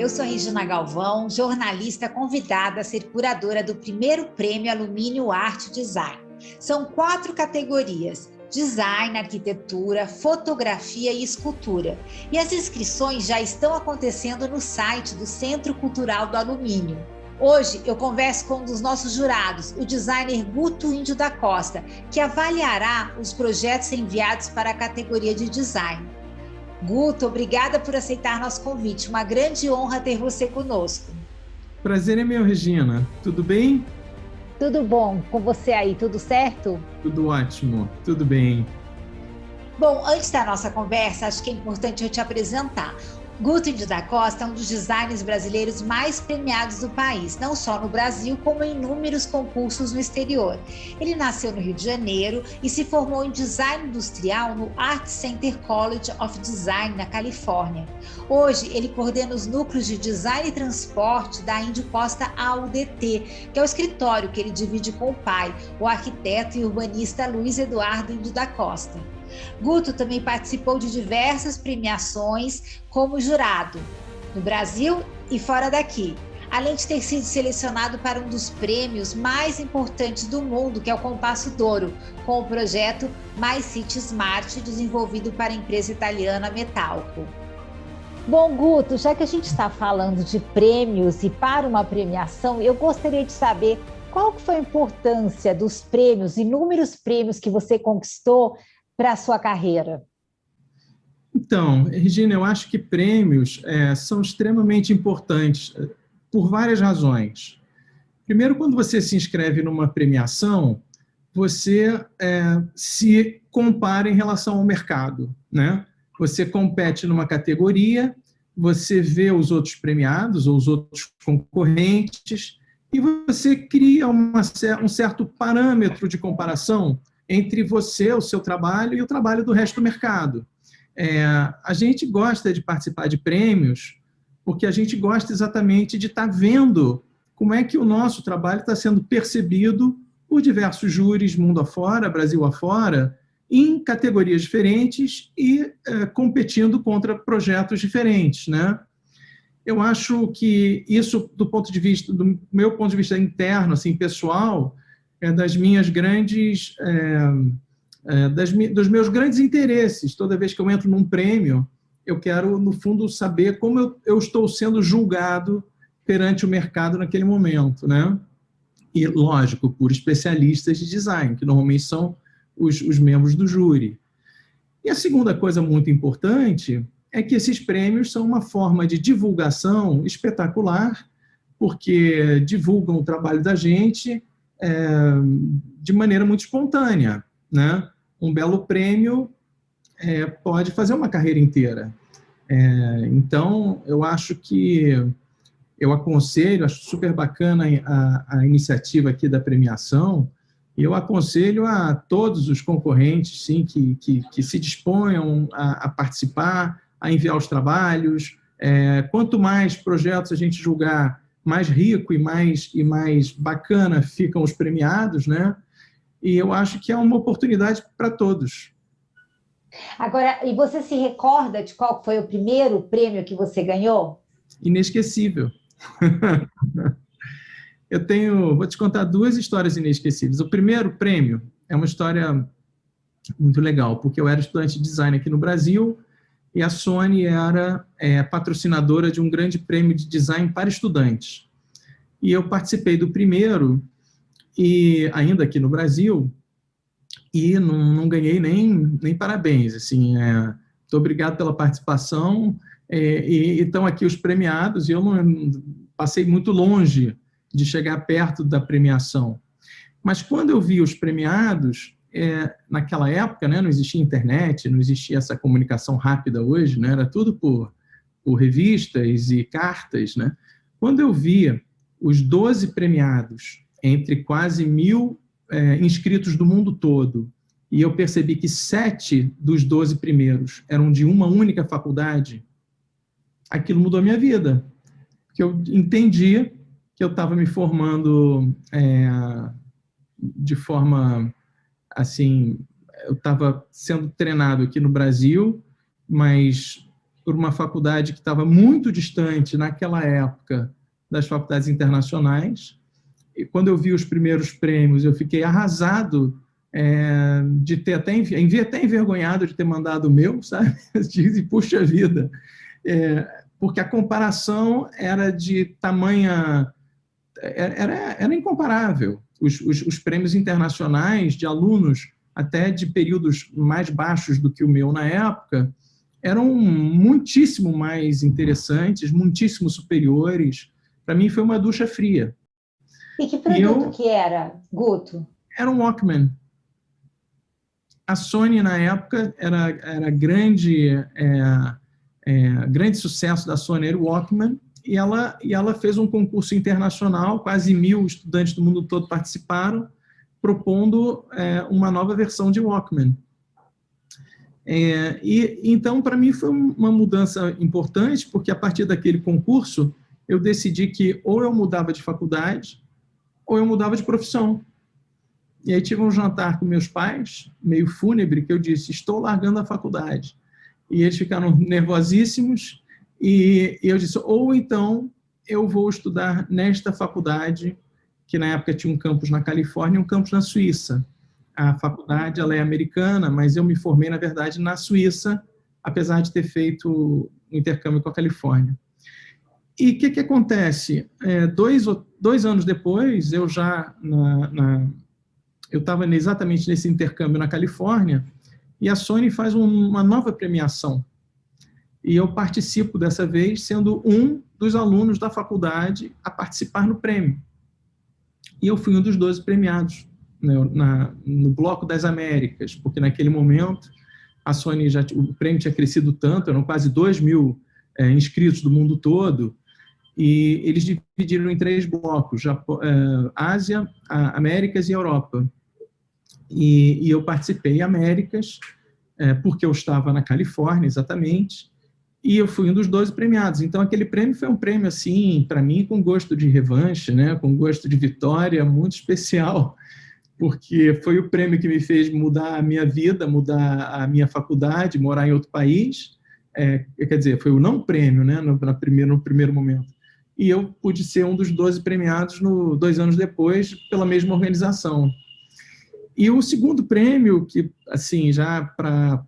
Eu sou Regina Galvão, jornalista convidada a ser curadora do primeiro Prêmio Alumínio Arte Design. São 4 categorias: design, arquitetura, fotografia e escultura. E as inscrições já estão acontecendo no site do Centro Cultural do Alumínio. Hoje eu converso com um dos nossos jurados, o designer Guto Índio da Costa, que avaliará os projetos enviados para a categoria de design. Guto, obrigada por aceitar nosso convite. Uma grande honra ter você conosco. Prazer é meu, Regina. Tudo bem? Tudo bom. Com você aí, tudo certo? Tudo ótimo, tudo bem. Bom, antes da nossa conversa, acho que é importante eu te apresentar. Guto Índio da Costa é um dos designers brasileiros mais premiados do país, não só no Brasil, como em inúmeros concursos no exterior. Ele nasceu no Rio de Janeiro e se formou em design industrial no Art Center College of Design, na Califórnia. Hoje, ele coordena os núcleos de design e transporte da Índio Costa AUDT, que é o escritório que ele divide com o pai, o arquiteto e urbanista Luiz Eduardo Índio da Costa. Guto também participou de diversas premiações como jurado, no Brasil e fora daqui, além de ter sido selecionado para um dos prêmios mais importantes do mundo, que é o Compasso d'Ouro, com o projeto My City Smart, desenvolvido para a empresa italiana Metalco. Bom, Guto, já que a gente está falando de prêmios e para uma premiação, eu gostaria de saber qual foi a importância dos prêmios, inúmeros prêmios que você conquistou para a sua carreira? Então, Regina, eu acho que prêmios são extremamente importantes por várias razões. Primeiro, quando você se inscreve numa premiação, você se compara em relação ao mercado, né? Você compete numa categoria, você vê os outros premiados ou os outros concorrentes e você cria um certo parâmetro de comparação entre você, o seu trabalho e o trabalho do resto do mercado. A gente gosta de participar de prêmios porque a gente gosta exatamente de estar vendo como é que o nosso trabalho está sendo percebido por diversos júris mundo afora, Brasil afora, em categorias diferentes e competindo contra projetos diferentes, né? Eu acho que isso, do meu ponto de vista interno, assim, pessoal, é das minhas grandes, dos meus grandes interesses. Toda vez que eu entro num prêmio, eu quero, no fundo, saber como eu estou sendo julgado perante o mercado naquele momento, né? E, lógico, por especialistas de design, que normalmente são os membros do júri. E a segunda coisa muito importante é que esses prêmios são uma forma de divulgação espetacular, porque divulgam o trabalho da gente de maneira muito espontânea, né? Um belo prêmio pode fazer uma carreira inteira. Então, eu acho que eu aconselho, acho super bacana a iniciativa aqui da premiação, e eu aconselho a todos os concorrentes, sim, que se disponham a participar, a enviar os trabalhos. Quanto mais projetos a gente julgar, mais rico e mais bacana ficam os premiados, né? E eu acho que é uma oportunidade para todos. Agora, e você se recorda de qual foi o primeiro prêmio que você ganhou? Inesquecível. Vou te contar 2 histórias inesquecíveis. O primeiro prêmio é uma história muito legal, porque eu era estudante de design aqui no Brasil e a Sony era patrocinadora de um grande prêmio de design para estudantes. E eu participei do primeiro, e ainda aqui no Brasil, e não ganhei nem parabéns. Assim, muito obrigado pela participação, e estão aqui os premiados, e eu não passei muito longe de chegar perto da premiação. Mas quando eu vi os premiados, naquela época, né, não existia internet, não existia essa comunicação rápida hoje, né, era tudo por revistas e cartas, né? Quando eu vi os 12 premiados, entre quase 1.000 inscritos do mundo todo, e eu percebi que 7 dos 12 primeiros eram de uma única faculdade, aquilo mudou a minha vida. Porque eu entendi que eu estava me formando de forma, assim, eu estava sendo treinado aqui no Brasil, mas por uma faculdade que estava muito distante, naquela época, das faculdades internacionais. E quando eu vi os primeiros prêmios, eu fiquei arrasado, de ter até envergonhado de ter mandado o meu, sabe? E, puxa vida, porque a comparação era de tamanha... Era incomparável. Os prêmios internacionais de alunos, até de períodos mais baixos do que o meu na época, eram muitíssimo mais interessantes, muitíssimo superiores. Para mim, foi uma ducha fria. E que produto que era, Guto? Era um Walkman. A Sony, na época, era grande sucesso da Sony, era o Walkman, e ela fez um concurso internacional, quase 1.000 estudantes do mundo todo participaram, propondo uma nova versão de Walkman. Então, para mim, foi uma mudança importante, porque a partir daquele concurso, eu decidi que ou eu mudava de faculdade, ou eu mudava de profissão. E aí tive um jantar com meus pais, meio fúnebre, que eu disse, estou largando a faculdade. E eles ficaram nervosíssimos, e eu disse, ou então eu vou estudar nesta faculdade, que na época tinha um campus na Califórnia e um campus na Suíça. A faculdade ela é americana, mas eu me formei, na verdade, na Suíça, apesar de ter feito um intercâmbio com a Califórnia. E o que acontece? 2 anos depois, eu já eu estava exatamente nesse intercâmbio na Califórnia, e a Sony faz uma nova premiação. E eu participo dessa vez, sendo um dos alunos da faculdade a participar no prêmio. E eu fui um dos 12 premiados, né, no Bloco das Américas, porque naquele momento a Sony o prêmio tinha crescido tanto, eram quase 2.000 inscritos do mundo todo, e eles dividiram em 3 blocos, Ásia, Américas e Europa. E eu participei em Américas, porque eu estava na Califórnia, exatamente, e eu fui um dos 12 premiados. Então, aquele prêmio foi um prêmio, assim, para mim, com gosto de revanche, né? Com gosto de vitória, muito especial, porque foi o prêmio que me fez mudar a minha vida, mudar a minha faculdade, morar em outro país. Quer dizer, foi o não prêmio, né? No primeiro momento. E eu pude ser um dos 12 premiados 2 anos depois, pela mesma organização. E o segundo prêmio, que, assim, já para...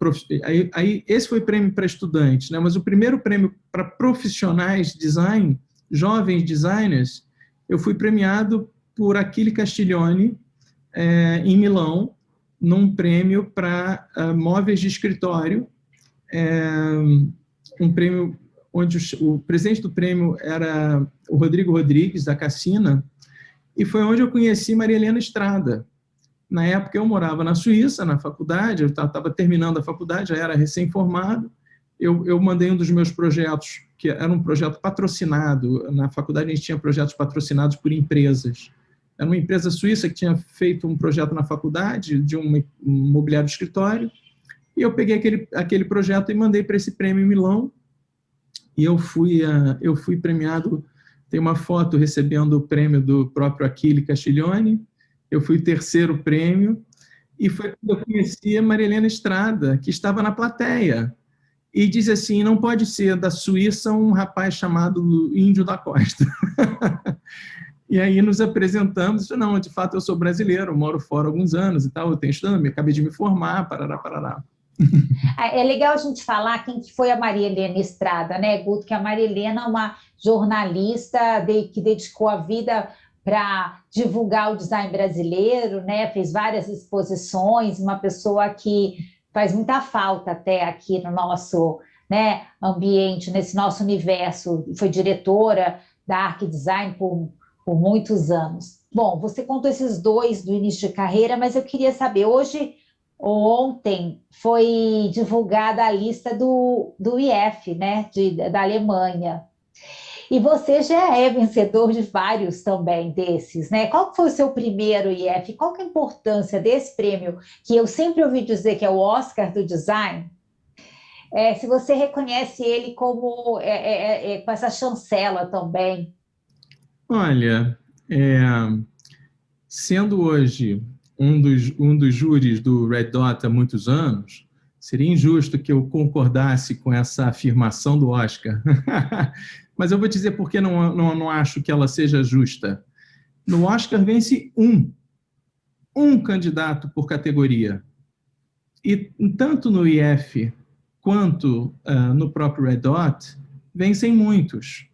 esse foi prêmio para estudantes, né? Mas o primeiro prêmio para profissionais de design, jovens designers, eu fui premiado por Achille Castiglione, em Milão, num prêmio para móveis de escritório, um prêmio onde o presidente do prêmio era o Rodrigo Rodrigues, da Cassina, e foi onde eu conheci Maria Helena Estrada. Na época, eu morava na Suíça, na faculdade, eu estava terminando a faculdade, já era recém-formado. Eu mandei um dos meus projetos, que era um projeto patrocinado. Na faculdade, a gente tinha projetos patrocinados por empresas. Era uma empresa suíça que tinha feito um projeto na faculdade, de um mobiliário de escritório, e eu peguei aquele projeto e mandei para esse prêmio em Milão, e eu fui premiado. Tem uma foto recebendo o prêmio do próprio Achille Castiglione. Eu fui o terceiro prêmio, e foi quando eu conheci a Maria Helena Estrada, que estava na plateia, e diz assim, não pode ser da Suíça um rapaz chamado Índio da Costa. E aí nos apresentamos, não, de fato eu sou brasileiro, moro fora há alguns anos e tal, eu tenho estudando, acabei de me formar, parará, parará. É legal a gente falar quem que foi a Maria Helena Estrada, né, Guto? Que a Maria Helena é uma jornalista que dedicou a vida para divulgar o design brasileiro, né? Fez várias exposições, uma pessoa que faz muita falta até aqui no nosso, né, ambiente, nesse nosso universo. Foi diretora da Arc Design por muitos anos. Bom, você contou esses 2 do início de carreira, mas eu queria saber, ontem foi divulgada a lista do IF, né, da Alemanha. E você já é vencedor de vários também desses, né? Qual foi o seu primeiro IF? Qual que é a importância desse prêmio, que eu sempre ouvi dizer que é o Oscar do design? Se você reconhece ele como com essa chancela também. Olha, sendo hoje um dos júris do Red Dot há muitos anos, Seria injusto que eu concordasse com essa afirmação do Oscar. Mas eu vou dizer por que não acho que ela seja justa. No Oscar vence um candidato por categoria. E tanto no IF quanto no próprio Red Dot, vencem muitos.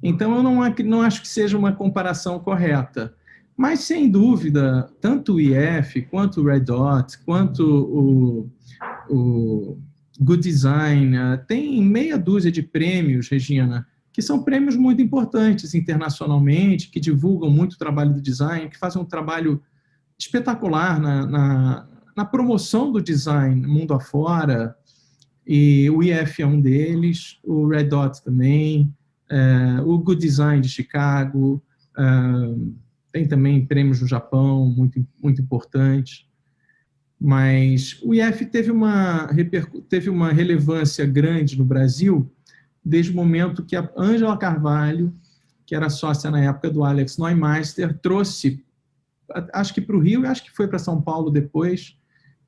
Então, eu não acho que seja uma comparação correta. Mas, sem dúvida, tanto o IF, quanto o Red Dot, quanto o Good Design, tem meia dúzia de prêmios, Regina, que são prêmios muito importantes internacionalmente, que divulgam muito o trabalho do design, que fazem um trabalho espetacular na promoção do design mundo afora, e o IF é um deles, o Red Dot também, o Good Design de Chicago, tem também prêmios no Japão, muito, muito importantes, mas o IF teve uma relevância grande no Brasil desde o momento que a Ângela Carvalho, que era sócia na época do Alex Neumeister, trouxe, acho que para o Rio e acho que foi para São Paulo depois.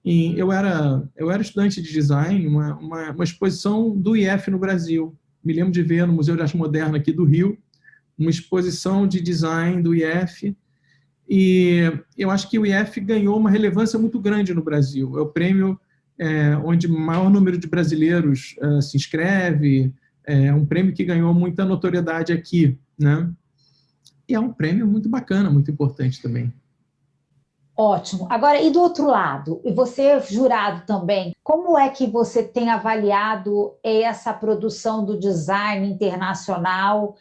E eu era estudante de design, uma exposição do IF no Brasil. Me lembro de ver no Museu de Arte Moderna aqui do Rio, uma exposição de design do IF, e eu acho que o IF ganhou uma relevância muito grande no Brasil. É o prêmio onde o maior número de brasileiros se inscreve, é um prêmio que ganhou muita notoriedade aqui, né? E é um prêmio muito bacana, muito importante também. Ótimo. Agora, e do outro lado, e você, jurado também, como é que você tem avaliado essa produção do design internacional,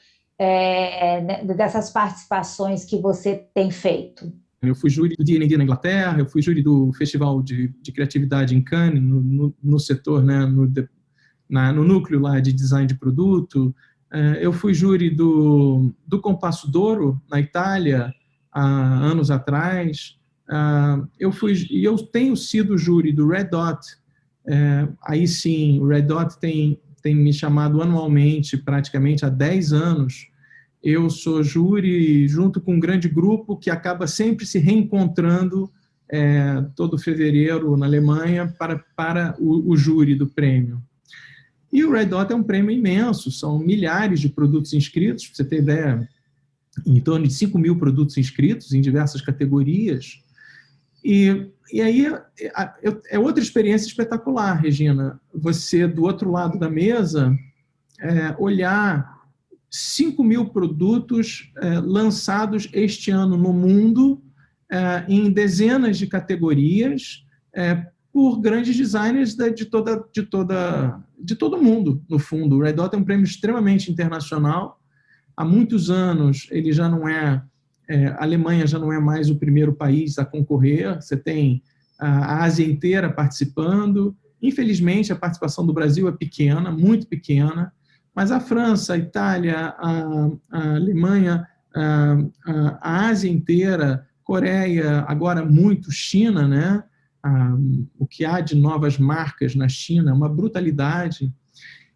dessas participações que você tem feito? Eu fui júri do D&D na Inglaterra, eu fui júri do Festival de Criatividade em Cannes, no setor, né, no núcleo lá de design de produto. Eu fui júri do Compasso d'Oro, na Itália, há anos atrás. Eu tenho sido júri do Red Dot. Aí sim, o Red Dot tem me chamado anualmente, praticamente há 10 anos. Eu sou júri junto com um grande grupo que acaba sempre se reencontrando todo fevereiro na Alemanha para o júri do prêmio. E o Red Dot é um prêmio imenso, são milhares de produtos inscritos, para você ter ideia, em torno de 5.000 produtos inscritos em diversas categorias. E aí é outra experiência espetacular, Regina. Você, do outro lado da mesa, olhar 5.000 produtos lançados este ano no mundo, em dezenas de categorias, por grandes designers de todo mundo, no fundo. O Red Dot é um prêmio extremamente internacional. Há muitos anos ele já não a Alemanha já não é mais o primeiro país a concorrer, você tem a Ásia inteira participando. Infelizmente, a participação do Brasil é pequena, muito pequena, mas a França, a Itália, a Alemanha, a Ásia inteira, Coreia, agora muito China, né? O que há de novas marcas na China é uma brutalidade.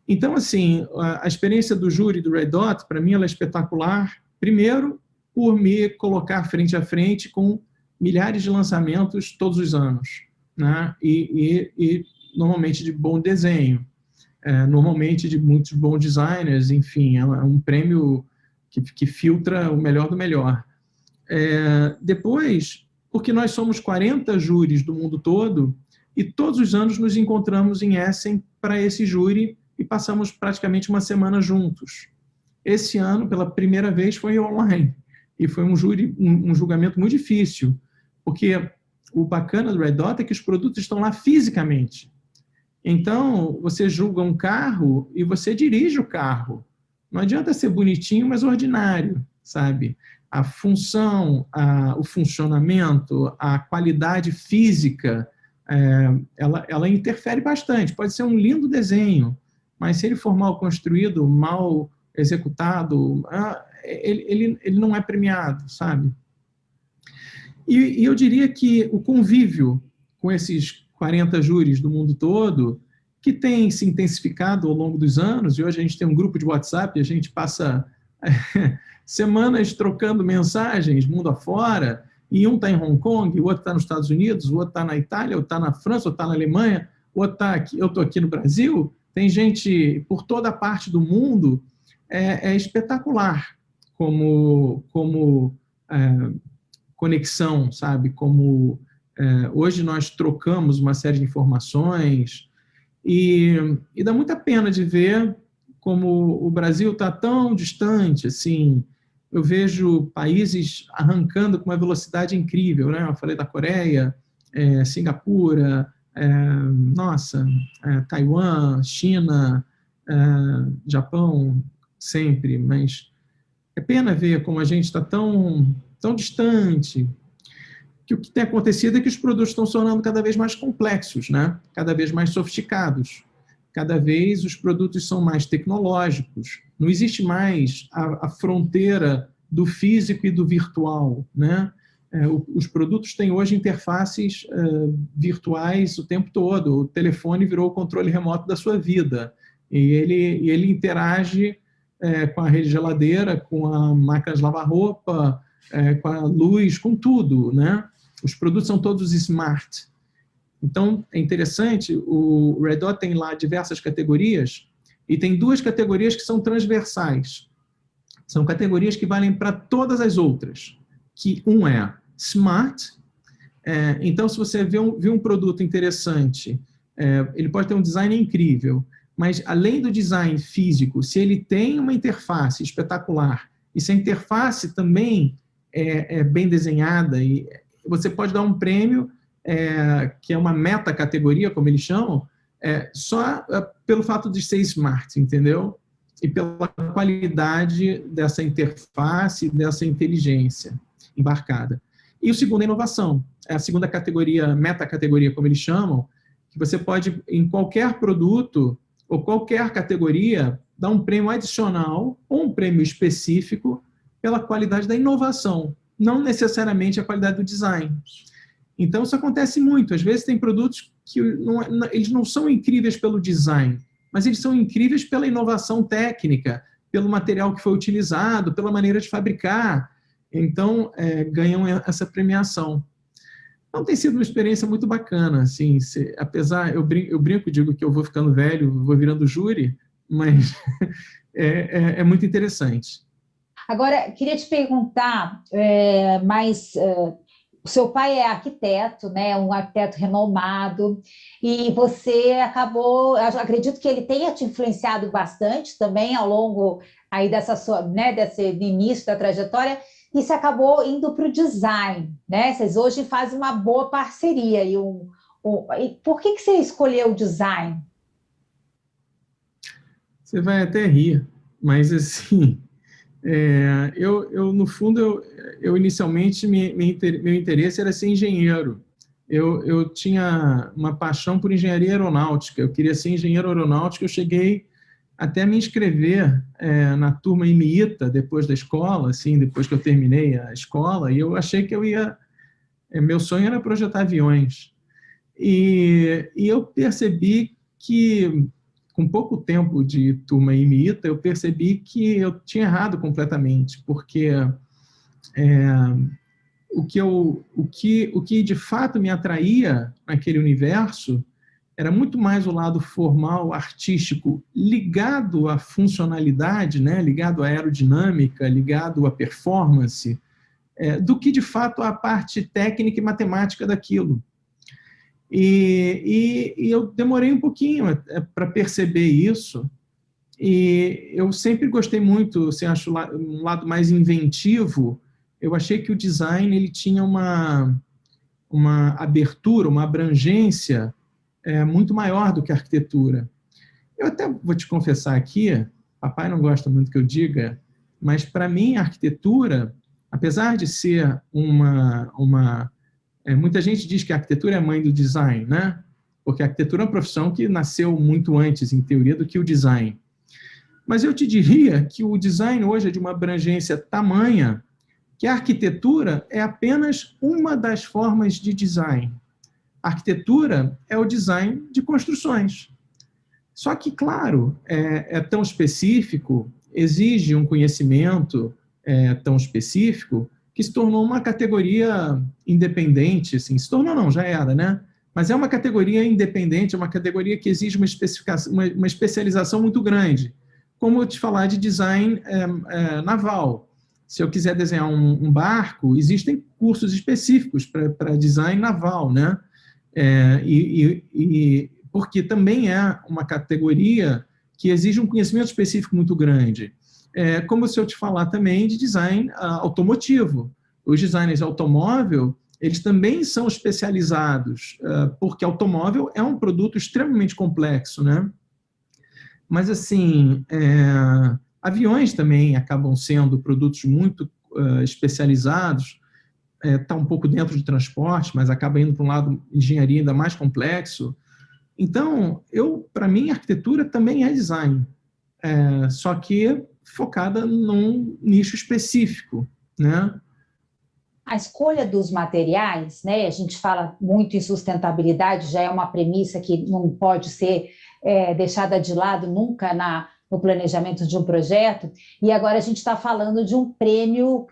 Então, assim, a experiência do júri do Red Dot, para mim, ela é espetacular. Primeiro, por me colocar frente a frente com milhares de lançamentos todos os anos, né? E normalmente de bom desenho, normalmente de muitos bons designers, enfim, é um prêmio que filtra o melhor do melhor. Depois, porque nós somos 40 júris do mundo todo e todos os anos nos encontramos em Essen para esse júri e passamos praticamente uma semana juntos. Esse ano, pela primeira vez, foi online. E foi um julgamento muito difícil, porque o bacana do Red Dot é que os produtos estão lá fisicamente. Então, você julga um carro e você dirige o carro. Não adianta ser bonitinho, mas ordinário, sabe? A função, o funcionamento, a qualidade física, ela interfere bastante. Pode ser um lindo desenho, mas se ele for mal construído, mal executado, ele não é premiado, sabe? E eu diria que o convívio com esses 40 júris do mundo todo, que tem se intensificado ao longo dos anos, e hoje a gente tem um grupo de WhatsApp, a gente passa semanas trocando mensagens mundo afora, e um está em Hong Kong, o outro está nos Estados Unidos, o outro está na Itália, o outro está na França, o outro está na Alemanha, eu estou aqui no Brasil, tem gente por toda parte do mundo, é espetacular como conexão, sabe? Hoje nós trocamos uma série de informações e dá muita pena de ver como o Brasil está tão distante, assim. Eu vejo países arrancando com uma velocidade incrível, né? Eu falei da Coreia, Singapura, Taiwan, China, Japão, sempre, mas é pena ver como a gente está tão distante, que o que tem acontecido é que os produtos estão se tornando cada vez mais complexos, né? Cada vez mais sofisticados. Cada vez os produtos são mais tecnológicos. Não existe mais a fronteira do físico e do virtual, né? Os produtos têm hoje interfaces virtuais o tempo todo. O telefone virou o controle remoto da sua vida. E ele interage com a rede geladeira, com a máquina de lavar roupa, com a luz, com tudo, né? Os produtos são todos smart. Então, é interessante, o Red Dot tem lá diversas categorias, e tem 2 categorias que são transversais. São categorias que valem para todas as outras. Que um é smart, então se você vê um produto interessante, ele pode ter um design incrível, mas além do design físico, se ele tem uma interface espetacular, e se a interface também é bem desenhada, e você pode dar um prêmio, que é uma meta-categoria, como eles chamam, só pelo fato de ser smart, entendeu? E pela qualidade dessa interface, dessa inteligência embarcada. E o segundo é inovação. É a segunda categoria, meta-categoria, como eles chamam, que você pode, em qualquer produto ou qualquer categoria, dar um prêmio adicional ou um prêmio específico pela qualidade da inovação, não necessariamente a qualidade do design. Então, isso acontece muito. Às vezes, tem produtos que eles não são incríveis pelo design, mas eles são incríveis pela inovação técnica, pelo material que foi utilizado, pela maneira de fabricar. Então, ganham essa premiação. Então, tem sido uma experiência muito bacana. Assim, apesar, eu brinco, digo que eu vou ficando velho, vou virando júri, mas é muito interessante. Agora, queria te perguntar, o seu pai é arquiteto, né? Um arquiteto renomado, e você acabou, eu acredito que ele tenha te influenciado bastante também ao longo aí desse início da trajetória, e você acabou indo para o design, né? Vocês hoje fazem uma boa parceria. E por que você escolheu o design? Você vai até rir, mas assim, no fundo, eu inicialmente, meu interesse era ser engenheiro. Eu tinha uma paixão por engenharia aeronáutica, eu queria ser engenheiro aeronáutico, eu cheguei até a me inscrever na turma IMITA, depois da escola, assim, depois que eu terminei a escola, e eu achei que eu ia... meu sonho era projetar aviões. E eu percebi que, com pouco tempo de turma IMITA, eu percebi que eu tinha errado completamente, porque o que de fato me atraía naquele universo era muito mais o lado formal, artístico, ligado à funcionalidade, né? Ligado à aerodinâmica, ligado à performance, do que de fato a parte técnica e matemática daquilo. E eu demorei um pouquinho para perceber isso, e eu sempre gostei muito, assim, acho um lado mais inventivo. Eu achei que o design ele tinha uma abertura, uma abrangência muito maior do que a arquitetura. Eu até vou te confessar aqui, papai não gosta muito que eu diga, mas para mim a arquitetura, apesar de ser muita gente diz que a arquitetura é a mãe do design, né? Porque a arquitetura é uma profissão que nasceu muito antes, em teoria, do que o design. Mas eu te diria que o design hoje é de uma abrangência tamanha que a arquitetura é apenas uma das formas de design. A arquitetura é o design de construções. Só que, claro, é tão específico, exige um conhecimento tão específico, que se tornou uma categoria independente, assim, se tornou não, já era, né? Mas é uma categoria independente, é uma categoria que exige uma especialização muito grande. Como eu te falar de design naval. Se eu quiser desenhar um barco, existem cursos específicos para design naval, né? Porque também é uma categoria que exige um conhecimento específico muito grande. Como se eu te falar também de design automotivo. Os designers de automóvel, eles também são especializados, porque automóvel é um produto extremamente complexo, né? Mas, assim, aviões também acabam sendo produtos muito especializados, está um pouco dentro de transporte, mas acaba indo para um lado de engenharia ainda mais complexo. Então, para mim, a arquitetura também é design, só que focada num nicho específico, né? A escolha dos materiais, né? A gente fala muito em sustentabilidade, já é uma premissa que não pode ser deixada de lado nunca no planejamento de um projeto. E agora a gente está falando de um prêmio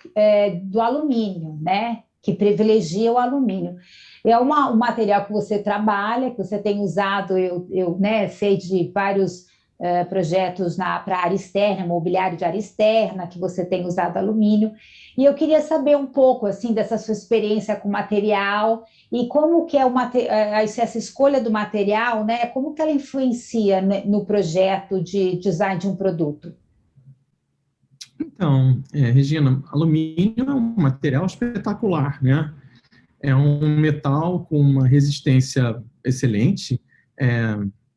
do alumínio, né? Que privilegia o alumínio. É um material que você trabalha, que você tem usado, eu sei de vários projetos para área externa, mobiliário de área externa, que você tem usado alumínio. E eu queria saber um pouco assim dessa sua experiência com material e como que essa escolha do material, né? Como que ela influencia no projeto de design de um produto? Então, Regina, alumínio é um material espetacular, né? É um metal com uma resistência excelente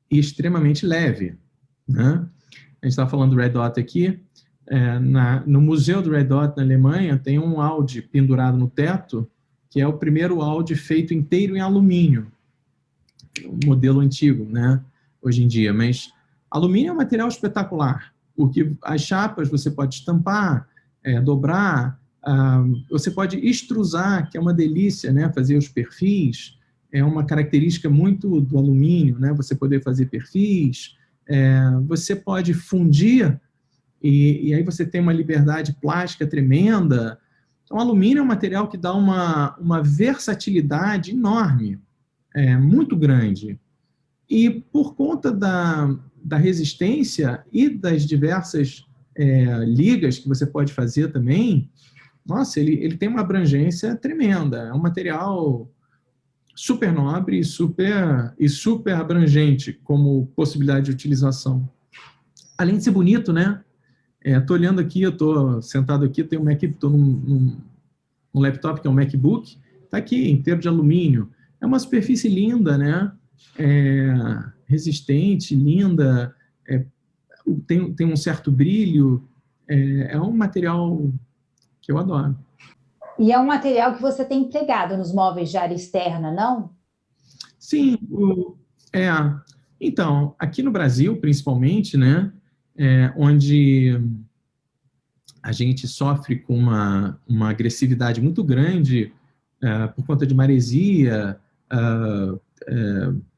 e extremamente leve, né? A gente está falando do Red Dot aqui. No Museu do Red Dot, na Alemanha, tem um Audi pendurado no teto, que é o primeiro Audi feito inteiro em alumínio. Um modelo antigo, né? Hoje em dia. Mas alumínio é um material espetacular, porque as chapas você pode estampar, dobrar, você pode extrusar, que é uma delícia, né? Fazer os perfis. É uma característica muito do alumínio, né? Você poder fazer perfis. Você pode fundir e aí você tem uma liberdade plástica tremenda. Então, o alumínio é um material que dá uma versatilidade enorme, muito grande. E por conta da resistência e das diversas ligas que você pode fazer também, nossa, ele tem uma abrangência tremenda. É um material super nobre e super abrangente como possibilidade de utilização. Além de ser bonito, né? Estou olhando aqui, eu estou sentado aqui, estou num laptop que é um MacBook, está aqui, inteiro de alumínio. É uma superfície linda, né? Resistente, linda, tem um certo brilho, é um material que eu adoro. E é um material que você tem empregado nos móveis de área externa, não? Sim, então, aqui no Brasil, principalmente, né? Onde a gente sofre com uma agressividade muito grande por conta de maresia,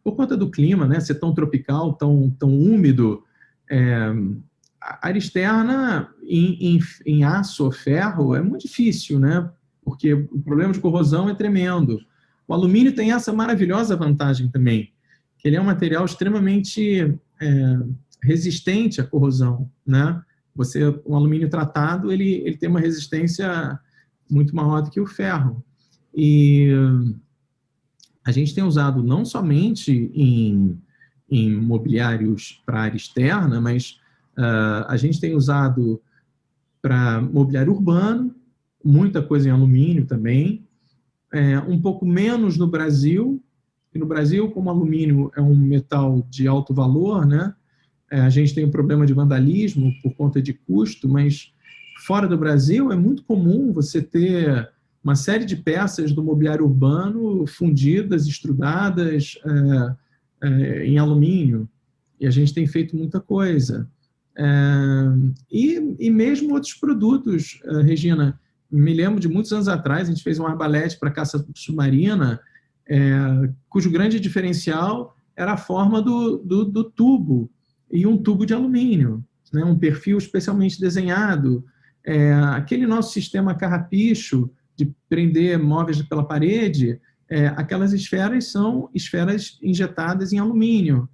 por conta do clima, né, ser tão tropical, tão úmido. A área externa em aço ou ferro é muito difícil, né, porque o problema de corrosão é tremendo. O alumínio tem essa maravilhosa vantagem também, que ele é um material extremamente resistente à corrosão, né? Um alumínio tratado, ele tem uma resistência muito maior do que o ferro. E a gente tem usado não somente em mobiliários para área externa, mas a gente tem usado para mobiliário urbano, muita coisa em alumínio também, um pouco menos no Brasil, e no Brasil, como alumínio é um metal de alto valor, né? A gente tem um problema de vandalismo por conta de custo, mas fora do Brasil é muito comum você ter uma série de peças do mobiliário urbano fundidas, estrudadas em alumínio, e a gente tem feito muita coisa. E mesmo outros produtos, Regina, me lembro de muitos anos atrás, a gente fez um arbalete para caça submarina, cujo grande diferencial era a forma do tubo, e um tubo de alumínio, né, um perfil especialmente desenhado. Aquele nosso sistema carrapicho de prender móveis pela parede aquelas esferas são esferas injetadas em alumínio.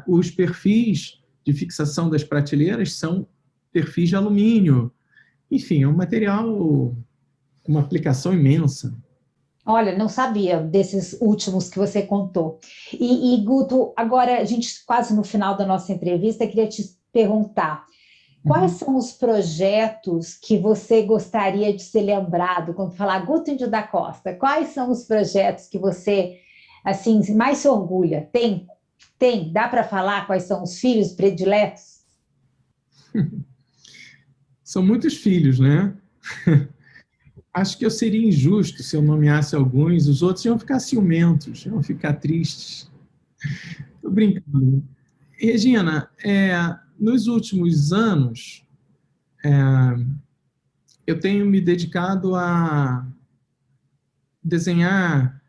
Os perfis de fixação das prateleiras são perfis de alumínio. Enfim, é um material, uma aplicação imensa. Olha, não sabia desses últimos que você contou. Guto, agora a gente quase no final da nossa entrevista, queria te perguntar, quais são os projetos que você gostaria de ser lembrado quando falar Guto Índio da Costa? Quais são os projetos que você assim mais se orgulha? Tem? Dá para falar quais são os filhos prediletos? São muitos filhos, né? Acho que eu seria injusto se eu nomeasse alguns, os outros iam ficar ciumentos, iam ficar tristes. Estou brincando. Regina, nos últimos anos, eu tenho me dedicado a desenhar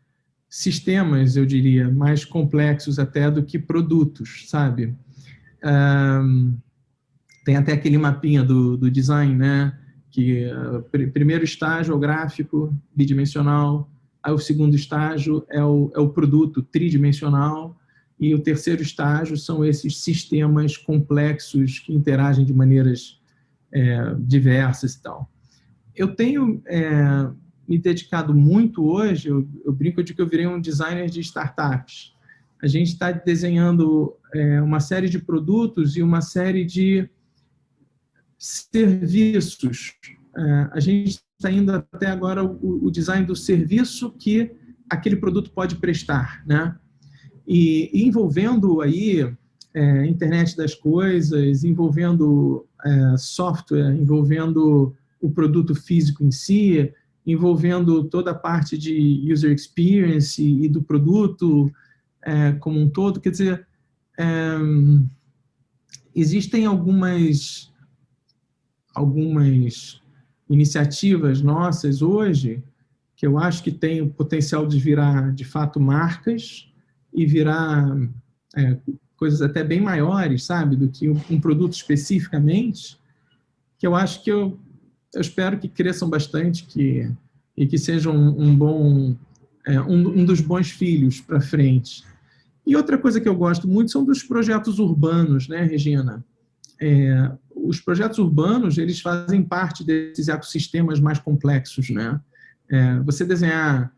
sistemas, eu diria, mais complexos até do que produtos, sabe? Tem até aquele mapinha do design, né? Que primeiro estágio é o gráfico bidimensional, aí o segundo estágio é o produto tridimensional, e o terceiro estágio são esses sistemas complexos que interagem de maneiras diversas e tal. Eu tenho me dedicado muito hoje, eu brinco de que eu virei um designer de startups. A gente está desenhando uma série de produtos e uma série de serviços. A gente está indo até agora o design do serviço que aquele produto pode prestar, né? E envolvendo aí internet das coisas, envolvendo software, envolvendo o produto físico em si, envolvendo toda a parte de user experience e do produto como um todo. Quer dizer, existem algumas iniciativas nossas hoje que eu acho que têm o potencial de virar, de fato, marcas e virar coisas até bem maiores, sabe, do que um produto especificamente, que eu acho que eu espero que cresçam bastante e que sejam um dos bons filhos para frente. E outra coisa que eu gosto muito são dos projetos urbanos, né, Regina? Os projetos urbanos, eles fazem parte desses ecossistemas mais complexos, né? Você desenhar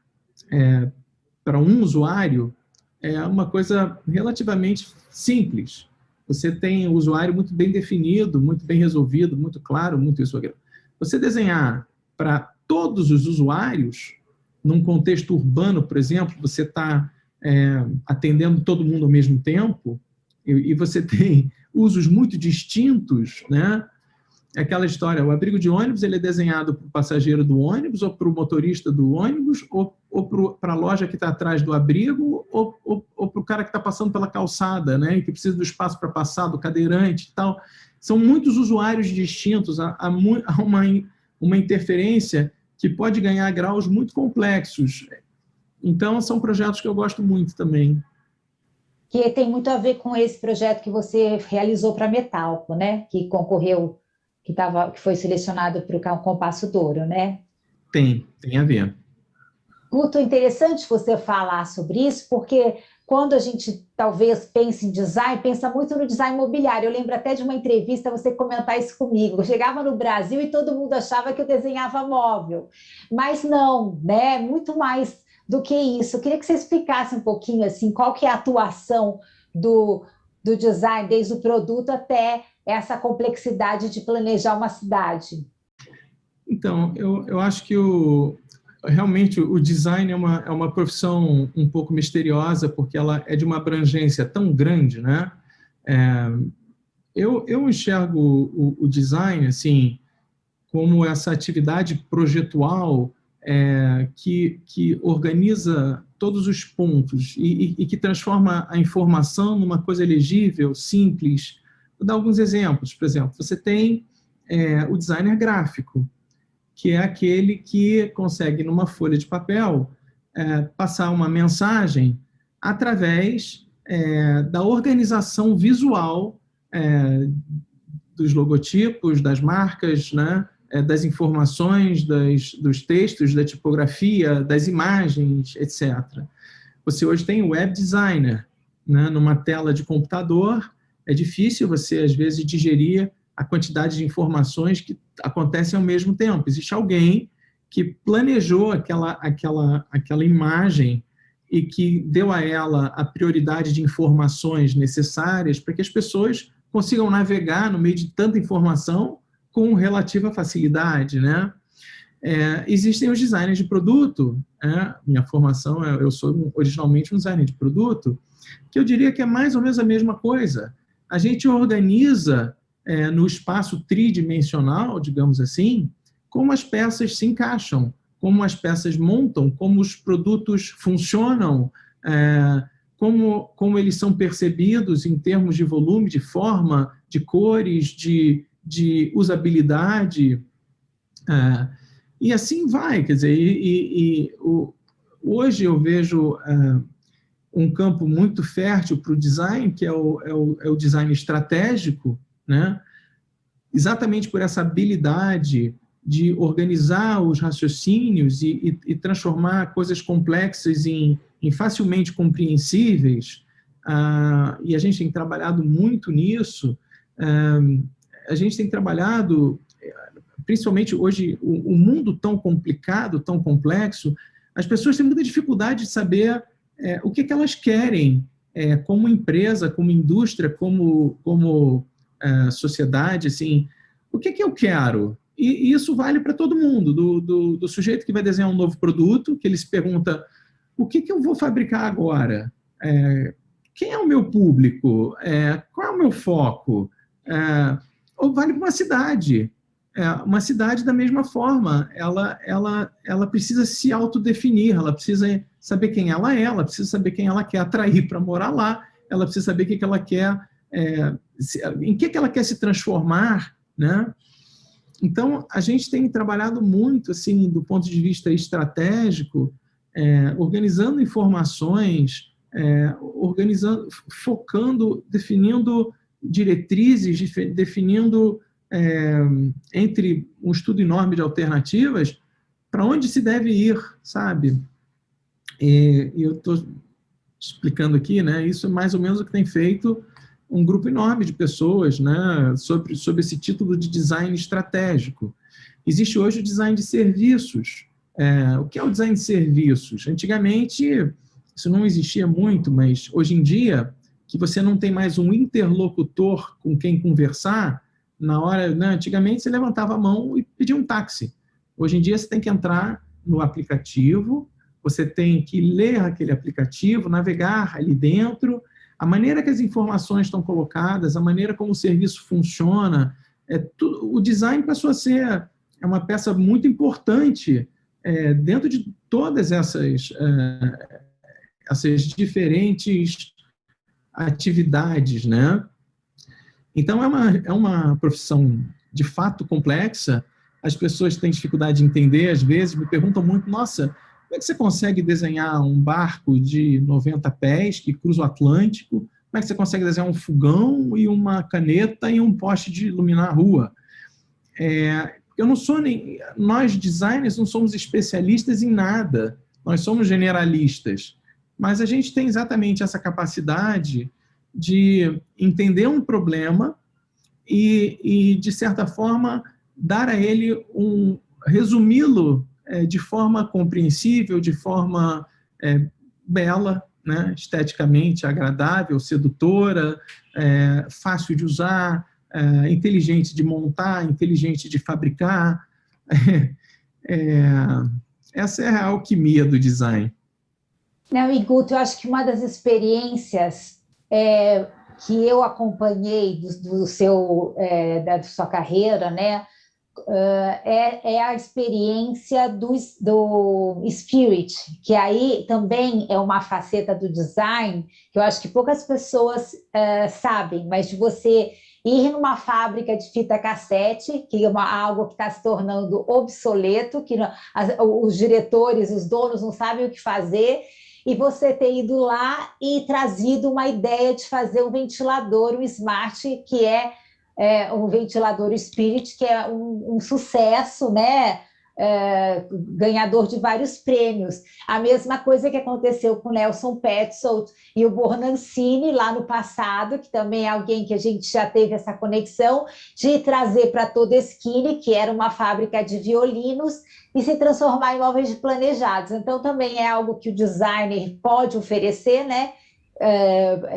para um usuário é uma coisa relativamente simples. Você tem o usuário muito bem definido, muito bem resolvido, muito claro, muito isso aqui. Você desenhar para todos os usuários, num contexto urbano, por exemplo, você está atendendo todo mundo ao mesmo tempo, e você tem usos muito distintos, né? Aquela história, o abrigo de ônibus ele é desenhado para o passageiro do ônibus, ou para o motorista do ônibus, ou para a loja que está atrás do abrigo, ou para o cara que está passando pela calçada, né? E que precisa do espaço para passar, do cadeirante e tal. São muitos usuários distintos, há uma interferência que pode ganhar graus muito complexos. Então, são projetos que eu gosto muito também. Que tem muito a ver com esse projeto que você realizou para a Metalco, né? Que concorreu, que foi selecionado para o Compasso d'Ouro, né? Tem a ver. Guto, interessante você falar sobre isso, porque quando a gente talvez pensa em design, pensa muito no design imobiliário. Eu lembro até de uma entrevista você comentar isso comigo. Eu chegava no Brasil e todo mundo achava que eu desenhava móvel, mas não, né? Muito mais do que isso. Eu queria que você explicasse um pouquinho assim, qual que é a atuação do design, desde o produto até essa complexidade de planejar uma cidade. Então, eu acho que realmente o design é uma profissão um pouco misteriosa, porque ela é de uma abrangência tão grande, né? Eu enxergo o design assim, como essa atividade projetual que organiza todos os pontos e que transforma a informação numa coisa legível, simples. Vou dar alguns exemplos. Por exemplo, você tem o designer gráfico, que é aquele que consegue, numa folha de papel, passar uma mensagem através da organização visual dos logotipos, das marcas, né? das informações, dos textos, da tipografia, das imagens, etc. Você hoje tem o web designer, né? Numa tela de computador, é difícil você, às vezes, digerir a quantidade de informações que acontecem ao mesmo tempo. Existe alguém que planejou aquela imagem e que deu a ela a prioridade de informações necessárias para que as pessoas consigam navegar no meio de tanta informação com relativa facilidade, né? Existem os designers de produto, minha formação, eu sou originalmente um designer de produto, que eu diria que é mais ou menos a mesma coisa. A gente organiza no espaço tridimensional, digamos assim, como as peças se encaixam, como as peças montam, como os produtos funcionam, como eles são percebidos em termos de volume, de forma, de cores, de usabilidade, e assim vai. Quer dizer, hoje eu vejo um campo muito fértil para o design, que é o design estratégico, né? Exatamente por essa habilidade de organizar os raciocínios e transformar coisas complexas em facilmente compreensíveis, e a gente tem trabalhado muito nisso. A gente tem trabalhado, principalmente hoje, o mundo tão complicado, tão complexo, as pessoas têm muita dificuldade de saber o que elas querem como empresa, como indústria, como sociedade, assim, o que eu quero? E isso vale para todo mundo, do sujeito que vai desenhar um novo produto, que ele se pergunta, o que eu vou fabricar agora? Quem é o meu público? Qual é o meu foco? Ou vale para uma cidade. Uma cidade, da mesma forma, ela precisa se autodefinir, ela precisa saber quem ela precisa saber quem ela quer atrair para morar lá, ela precisa saber o que ela quer, em que ela quer se transformar, né? Então, a gente tem trabalhado muito, assim, do ponto de vista estratégico, organizando informações, focando, definindo diretrizes, definindo, entre um estudo enorme de alternativas, para onde se deve ir, sabe? E eu estou explicando aqui, né? Isso é mais ou menos o que tem feito um grupo enorme de pessoas, né, sobre esse título de design estratégico. Existe hoje o design de serviços. O que é o design de serviços? Antigamente, isso não existia muito, mas hoje em dia, que você não tem mais um interlocutor com quem conversar, na hora, né, antigamente você levantava a mão e pedia um táxi. Hoje em dia você tem que entrar no aplicativo, você tem que ler aquele aplicativo, navegar ali dentro. A maneira que as informações estão colocadas, a maneira como o serviço funciona, o design passou a ser uma peça muito importante dentro de todas essas diferentes atividades, né? Então, é uma profissão de fato complexa. As pessoas têm dificuldade de entender, às vezes, me perguntam muito, nossa, como é que você consegue desenhar um barco de 90 pés que cruza o Atlântico? Como é que você consegue desenhar um fogão e uma caneta e um poste de iluminar a rua? Eu não sou nós, designers, não somos especialistas em nada. Nós somos generalistas. Mas a gente tem exatamente essa capacidade de entender um problema e de certa forma, dar a ele resumi-lo de forma compreensível, de forma bela, né? Esteticamente agradável, sedutora, fácil de usar, inteligente de montar, inteligente de fabricar. Essa é a alquimia do design. Não, e Guto, eu acho que uma das experiências que eu acompanhei da sua carreira, né, é a experiência do spirit, que aí também é uma faceta do design que eu acho que poucas pessoas sabem, mas de você ir numa fábrica de fita cassete, que é algo que está se tornando obsoleto, que os diretores, os donos não sabem o que fazer, e você ter ido lá e trazido uma ideia de fazer um ventilador, um smart, que é o ventilador Spirit, que é um sucesso, né? Ganhador de vários prêmios. A mesma coisa que aconteceu com o Nelson Petzold e o Bornancini lá no passado, que também é alguém que a gente já teve essa conexão de trazer para Todeschini, que era uma fábrica de violinos, e se transformar em móveis planejados. Então, também é algo que o designer pode oferecer, né?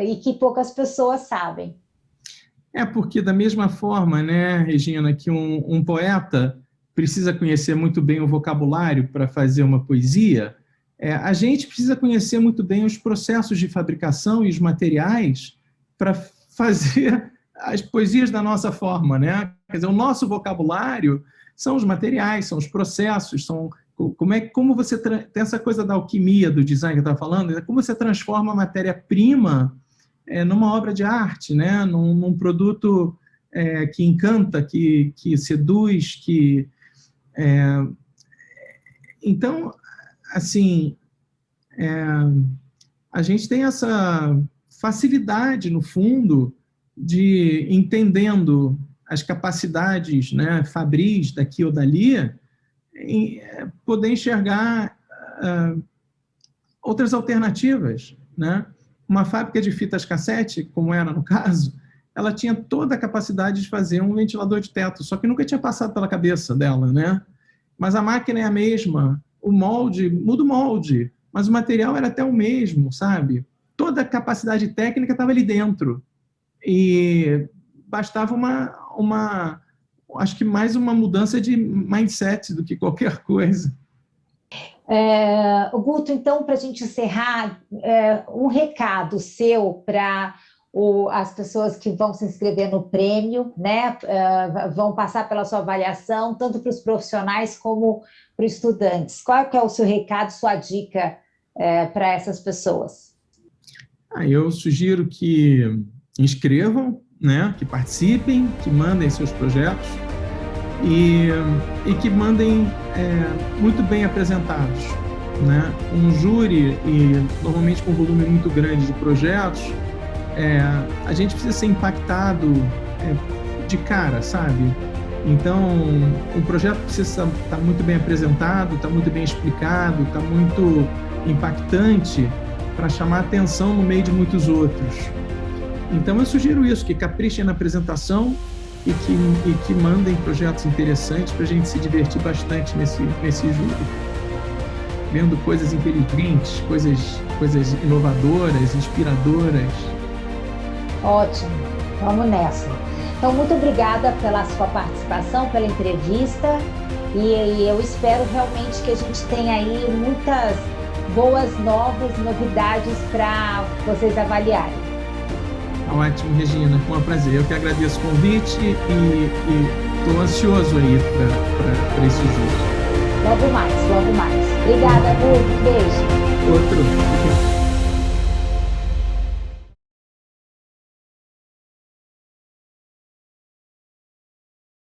E que poucas pessoas sabem. Porque da mesma forma, né, Regina, que um poeta precisa conhecer muito bem o vocabulário para fazer uma poesia, a gente precisa conhecer muito bem os processos de fabricação e os materiais para fazer as poesias da nossa forma, né? Quer dizer, o nosso vocabulário são os materiais, são os processos, como você tem essa coisa da alquimia do design que eu estava falando, como você transforma a matéria-prima numa obra de arte, né? Num produto que encanta, que seduz, que então, assim, a gente tem essa facilidade, no fundo, de, entendendo as capacidades, né, fabris daqui ou dali, poder enxergar outras alternativas, né? Uma fábrica de fitas cassete, como era no caso, ela tinha toda a capacidade de fazer um ventilador de teto, só que nunca tinha passado pela cabeça dela, né? Mas a máquina é a mesma, o molde, muda o molde, mas o material era até o mesmo, sabe? Toda a capacidade técnica estava ali dentro. E bastava acho que mais uma mudança de mindset do que qualquer coisa. Guto, então, para a gente encerrar, um recado seu para as pessoas que vão se inscrever no prêmio, né? Vão passar pela sua avaliação, tanto para os profissionais como para os estudantes. Qual que é o seu recado, sua dica para essas pessoas? Eu sugiro que inscrevam, né? Que participem, que mandem seus projetos e que mandem muito bem apresentados, né? Um júri, e normalmente com um volume muito grande de projetos, a gente precisa ser impactado de cara, sabe? Então, o projeto precisa estar muito bem apresentado, estar muito bem explicado, estar muito impactante para chamar atenção no meio de muitos outros. Então, eu sugiro isso, que caprichem na apresentação e que mandem projetos interessantes para a gente se divertir bastante nesse júri. Vendo coisas inteligentes, coisas inovadoras, inspiradoras. Ótimo, vamos nessa. Então, muito obrigada pela sua participação, pela entrevista, e eu espero realmente que a gente tenha aí muitas boas novas novidades para vocês avaliarem. Ótimo, Regina, foi um prazer. Eu que agradeço o convite e estou ansioso aí para esse jogo. Logo mais. Obrigada, Guto. Beijo. Outro.